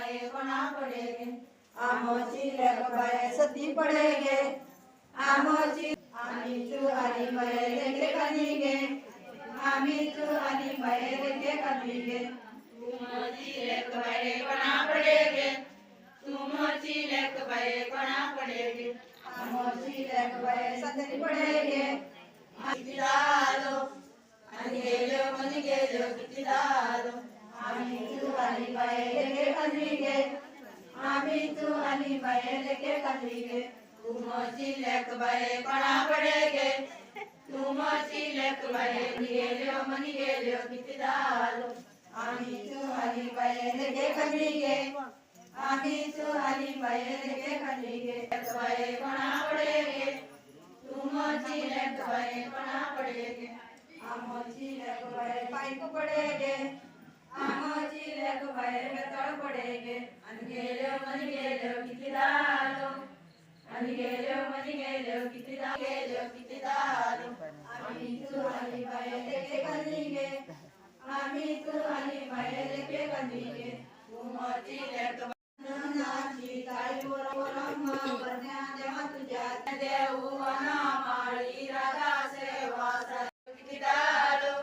बाए कोणा पडेगे आमोची लेक बाए सती पडेगे आमोची आमी तू आणि बाए लेके कनीगे आमी तू आणि बाए लेके कनीगे तुमची लेक बाए कोणा पडेगे तुमची लेक बाए कोणा पडेगे आमोची लेक बाए सती पडेगे किती दालो आणि गेलो मनी गेलो किती दालो आमी तू आणि बाए लेके कनीगे आमी तू आणि बाए लेके कनीगे तुमची लेक बाए कोणा पडेगे तुमची लेक बाए गेलो मनी गेलो किती दालो आमी तू आणि बाए लेके कनीगे आमी तू आणि बाए लेके कनीगे लेक बाए कोणा पडेगे तुमची लेक बाए कोणा पडेगे आमोची लेक बाए पाइप पडेगे आमोची लेक बाए बेतळ पडेगे आणि गेलो मनी गेलो किती दालो आणि गेलो मनी गेलो किती दालो आमी तू आणि बाए लेके कनीगे आमी तू आणि बाए लेके कनीगे तुमची लेक नाची ताई वरम वरण्या देवा तुझ्या देऊ वना माळी राधा सेवा किती दालो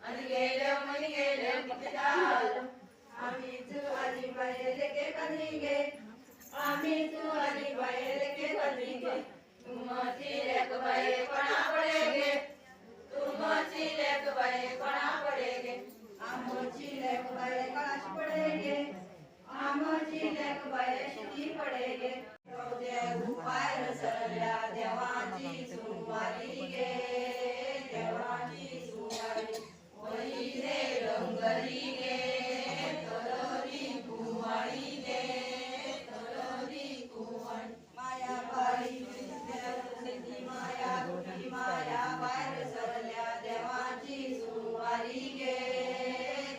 आणि गेलो मनी गेलो किती दालो आमी तू आणि बाए लेके कनीगे आमी तू आणि बाए लेके कनीगे तुमची लेक बाए कोणा पडेगे तुमची लेक बाए कोणा पडेगे आमोची लेक बाए कळाशी पडेगे आमोची लेक बाए शिटी पडेगे देव पायर सरल्या देवाची सुवारी गे देवाची सुवारी होई रे डोंगरी गे तरोरी कुंवारी गे तरोरी कुंवारी माया बाई देव माया कुटी माया पायर सरल्या देवाची सुवारी गे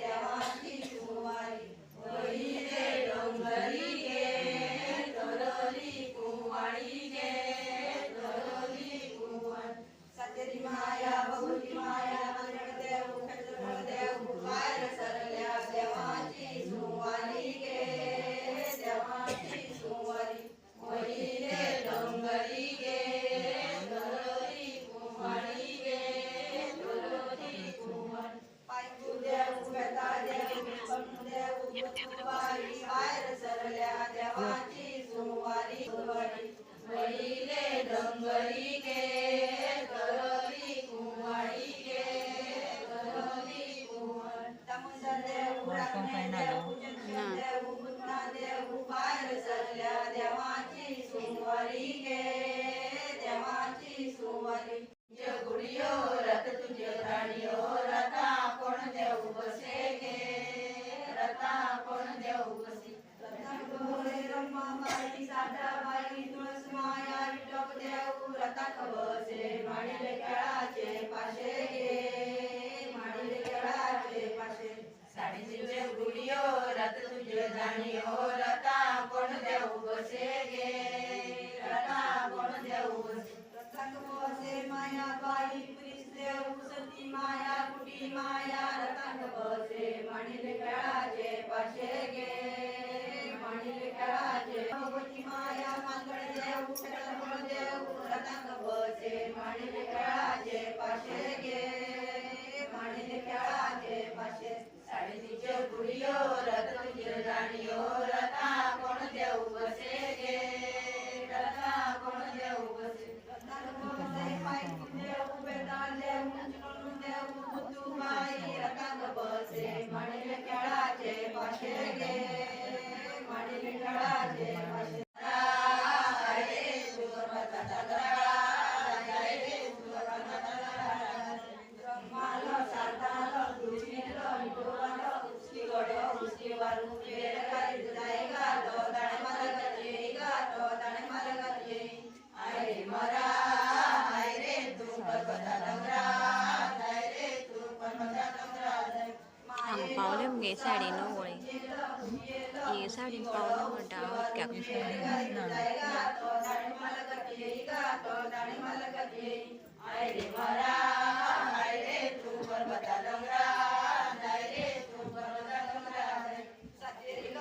देवाची सुवारी होई रे डोंगरी गे तरोरी कुंवारी गे तरोरी कुंवारी सतेरी माया बहुती माया देव देव पायर सरल्या देवाची सुवारी गे देवाची सुवारी होई रे डोंगरी गे तरोरी कुंवारी गे तरोरी कुंवारी पायू देव बेता देव पन्नू देव बुधवारी पायर सरल्या देवाची सुवारी होई रे डोंगरी गे तरोरी कुंवारी गे तरोरी कुंवारी तमुंजा देव देव देव बुधना देव पायर सरल्या देवाची सुवारी गे देवाची सुवारी जगुडियो रथ तुझे राणियो रथा कोण देव बसे गे रथा कोण देव बसे रथांगोरे रम्मा बाई साठाबाई तुळस माया विठोब देव रथात बसे माडीले खेळाचे पाशे गे माडीले खेळाचे पाशे साडीचे जगुडियो रथ तुझे राणियो रथा कोण देव बसे गे रथा कोण देव बसे रथांग बसे माया बाई पुरीस देव सती माया कुटी माया रथांग बसे माडीले खेळाचे पाशे गे माडीले खेळाचे भगवती माया मांगड देव शरण देव रथांग बसे माडीले खेळाचे पाशे गे माडीले खेळाचे पाशे साडीचे गुडियो रथ तुझे राणियो रथा कोण देव बसे गे रथा कोण देव बसे रथांग बसे पाय देव बेताल देव देव बुद्धुबाई रथांग बसे माडीले खेळाचे पाशे गे माडीले खेळाचे पाशे पावले गे साडी न वळे ये साडी पावले म्हणटा क्या सातेरी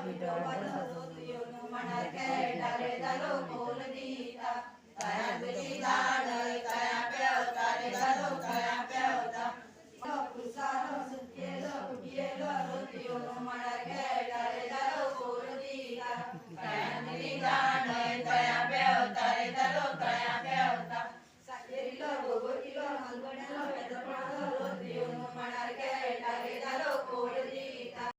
रोतियोनु मनार खेळटाले जालो खोल दिता तया तुझी झाडय तया पेवताले जालो तया पेवता पुसारो सुकेलो कुटियेलो रोतियोनु मनार खेळटाले जालो खोल दिता तया तुझी झाडय तया पेवताले जालो तया पेवता साकेरिलो गोगोटिलो हलगण्यालो पेदरपालो रोतियोनु मनार खेळटाले जालो खोल दिता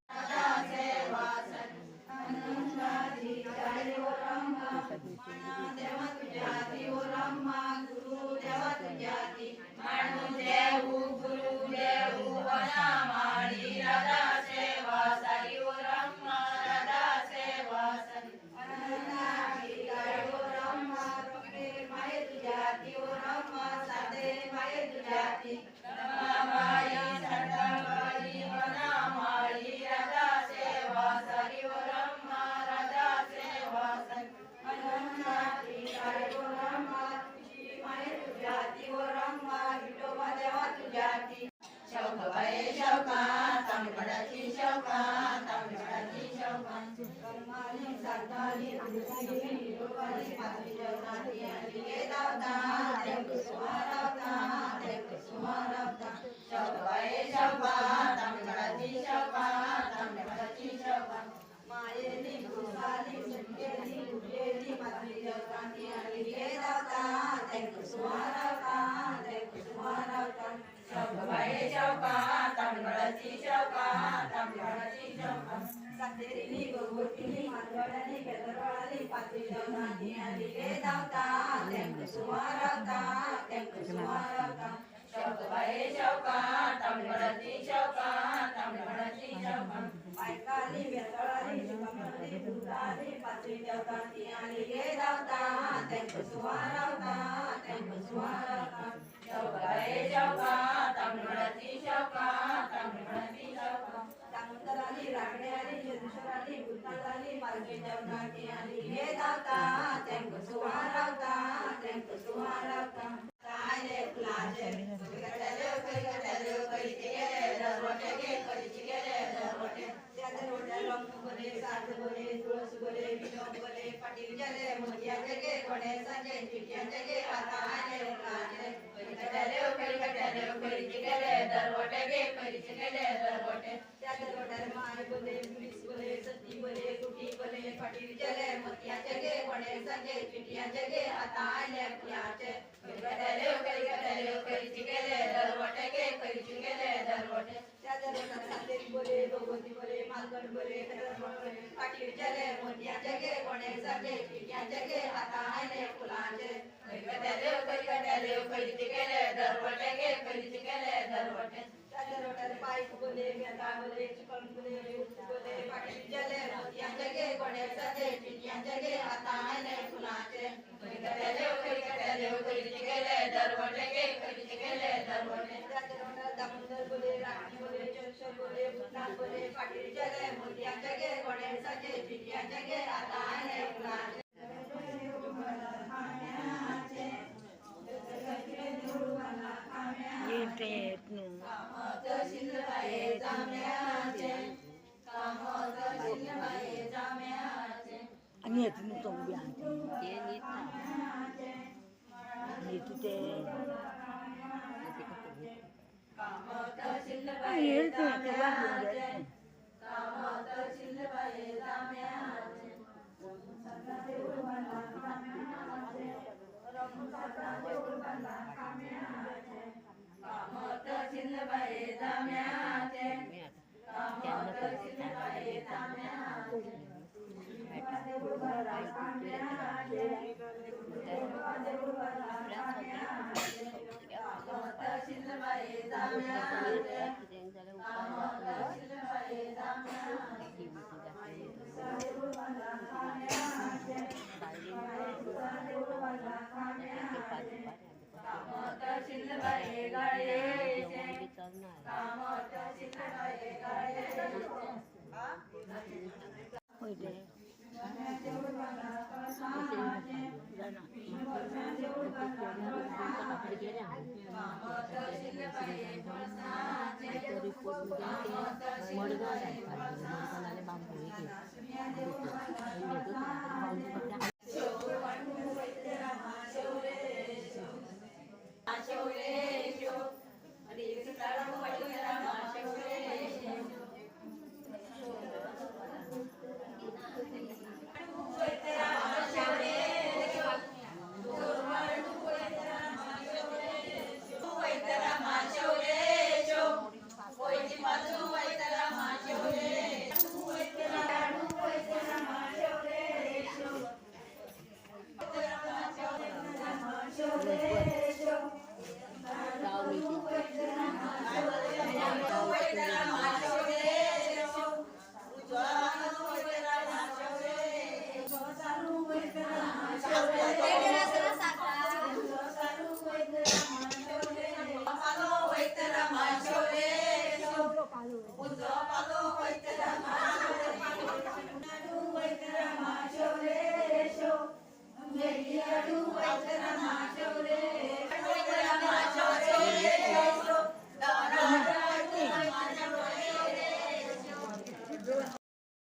सातेरी गोगोटिनी मालवडानी बेदरवाळानी पात्री जवनानी आली गे दावता तेंक सुमारवता तेंक सुमारवता शौकबाई शौका तांबडची शौका तांबडची शौका पायकाली बेदरवाळानी कमळानी फुलानी पात्री जवनानी आली गे दावता तेंक सुमारवता तेंक सुमारवता शौकबाई शौका तांबडची शौका तांबडची शौका तांबडची रागड्यानी जनुशरानी बुद्धानी पालकी जवनानी आली गे दावता तेंक सुमारवता तेंक सुमारवता कायले फुलाचे करिगटले करिगटले करिचे गेले दरवटे गे करिचे गेले दरवटे त्या दरवटे रंग बोले साथ बोले तुळस बोले विनोद बोले पाटील जले मोतिया जगे कोणे संजय चिटिया जगे आता आले फुलाचे करिगटले करिचे गेले दरवटे गे करिचे गेले दरवटे त्या दरवटे माय बोले पुलिस बोले सती बोले कुटी बोले पाटील जले मोतिया जगे कोणे संजय चिटिया जगे आता आले फुलाचे करिगटले करिचे गेले दरवटे गे करिचे गेले दरवटे त्या दरवटे सातेरी बोले भगवती बोले मालगड बोले बोले पाटील जले मोतिया जगे कोणे संजय चिटिया जगे आता आले फुलाचे करिगटले करिचे गेले दरवटे गे करिचे गेले दरवटे त्या दरवटे पाईप बोले मेंढा बोले चिकन बोले बोले पाटील जले मोतिया जगे कोणे संजय चिटिया जगे आता आले फुलाचे करिगटले करिचे गेले दरवटे गे करिचे गेले दरवटे त्या दरवटे दामोदर बोले राणी बोले चर्चल बोले भूतनाथ बोले पाटील जले मोतिया जगे कोणे संजय चिटिया जगे आता आले फुलाचे Ani itu nutong biang. Dia nita. Itu teh. Ay, itu keluar dulu.